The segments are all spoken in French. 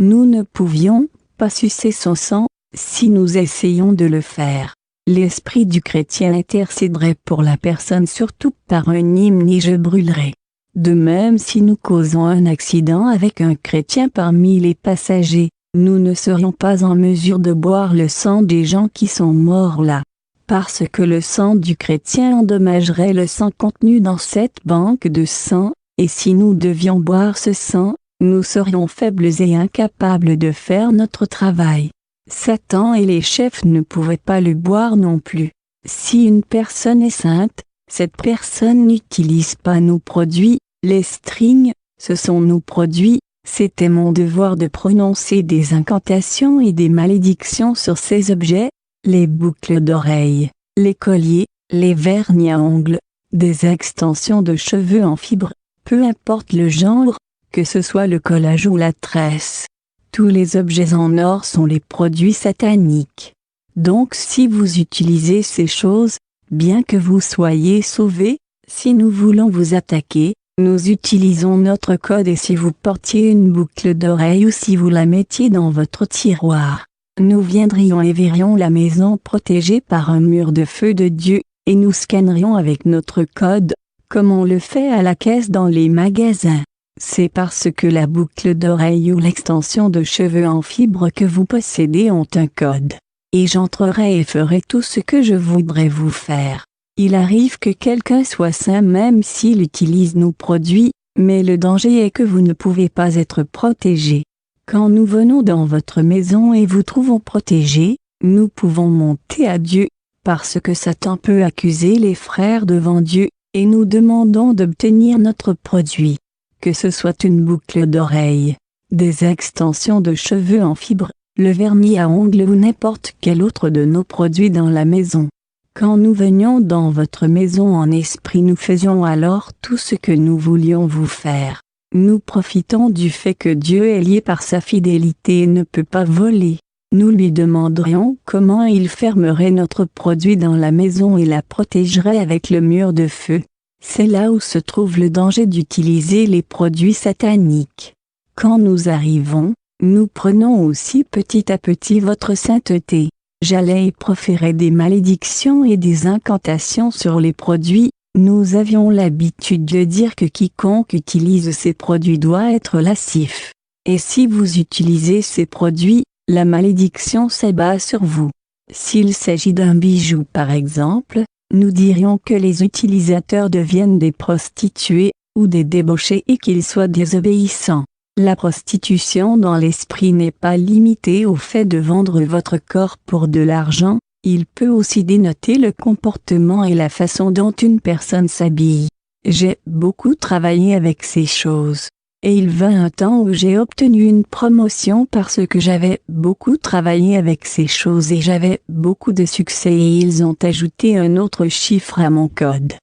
Nous ne pouvions pas sucer son sang, si nous essayions de le faire. L'esprit du chrétien intercéderait pour la personne surtout par un hymne et je brûlerai. De même si nous causons un accident avec un chrétien parmi les passagers, nous ne serions pas en mesure de boire le sang des gens qui sont morts là. Parce que le sang du chrétien endommagerait le sang contenu dans cette banque de sang, et si nous devions boire ce sang, nous serions faibles et incapables de faire notre travail. Satan et les chefs ne pouvaient pas le boire non plus. Si une personne est sainte, cette personne n'utilise pas nos produits. Les strings, ce sont nos produits. C'était mon devoir de prononcer des incantations et des malédictions sur ces objets, les boucles d'oreilles, les colliers, les vernis à ongles, des extensions de cheveux en fibre, peu importe le genre, que ce soit le collage ou la tresse. Tous les objets en or sont les produits sataniques. Donc si vous utilisez ces choses, bien que vous soyez sauvés, si nous voulons vous attaquer, nous utilisons notre code et si vous portiez une boucle d'oreille ou si vous la mettiez dans votre tiroir, nous viendrions et verrions la maison protégée par un mur de feu de Dieu, et nous scannerions avec notre code, comme on le fait à la caisse dans les magasins. C'est parce que la boucle d'oreille ou l'extension de cheveux en fibre que vous possédez ont un code. Et j'entrerai et ferai tout ce que je voudrais vous faire. Il arrive que quelqu'un soit saint même s'il utilise nos produits, mais le danger est que vous ne pouvez pas être protégé. Quand nous venons dans votre maison et vous trouvons protégé, nous pouvons monter à Dieu, parce que Satan peut accuser les frères devant Dieu, et nous demandons d'obtenir notre produit. Que ce soit une boucle d'oreille, des extensions de cheveux en fibre, le vernis à ongles ou n'importe quel autre de nos produits dans la maison. Quand nous venions dans votre maison en esprit, nous faisions alors tout ce que nous voulions vous faire. Nous profitons du fait que Dieu est lié par sa fidélité et ne peut pas voler. Nous lui demanderions comment il fermerait notre produit dans la maison et la protégerait avec le mur de feu. C'est là où se trouve le danger d'utiliser les produits sataniques. Quand nous arrivons, nous prenons aussi petit à petit votre sainteté. J'allais y proférer des malédictions et des incantations sur les produits. Nous avions l'habitude de dire que quiconque utilise ces produits doit être lascif. Et si vous utilisez ces produits, la malédiction s'abat sur vous. S'il s'agit d'un bijou par exemple, nous dirions que les utilisateurs deviennent des prostituées, ou des débauchés et qu'ils soient désobéissants. La prostitution dans l'esprit n'est pas limitée au fait de vendre votre corps pour de l'argent, il peut aussi dénoter le comportement et la façon dont une personne s'habille. J'ai beaucoup travaillé avec ces choses. Et il vint un temps où j'ai obtenu une promotion parce que j'avais beaucoup travaillé avec ces choses et j'avais beaucoup de succès et ils ont ajouté un autre chiffre à mon code.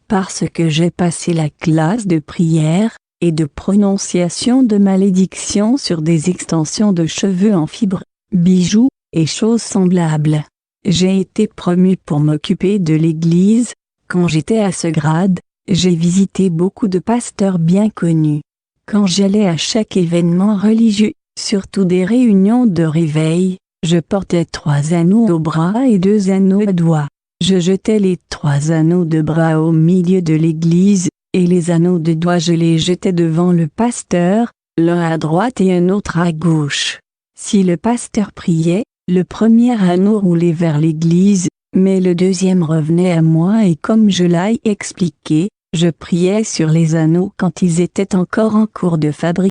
Parce que j'ai passé la classe de prière, et de prononciation de malédiction sur des extensions de cheveux en fibre, bijoux, et choses semblables. J'ai été promu pour m'occuper de l'église. Quand j'étais à ce grade, j'ai visité beaucoup de pasteurs bien connus. Quand j'allais à chaque événement religieux, surtout des réunions de réveil, je portais 3 anneaux au bras et 2 anneaux aux doigts. Je jetais les 3 anneaux de bras au milieu de l'église, et les anneaux de doigts je les jetais devant le pasteur, l'un à droite et un autre à gauche. Si le pasteur priait, le premier anneau roulait vers l'église, mais le deuxième revenait à moi et comme je l'ai expliqué, je priais sur les anneaux quand ils étaient encore en cours de fabrication.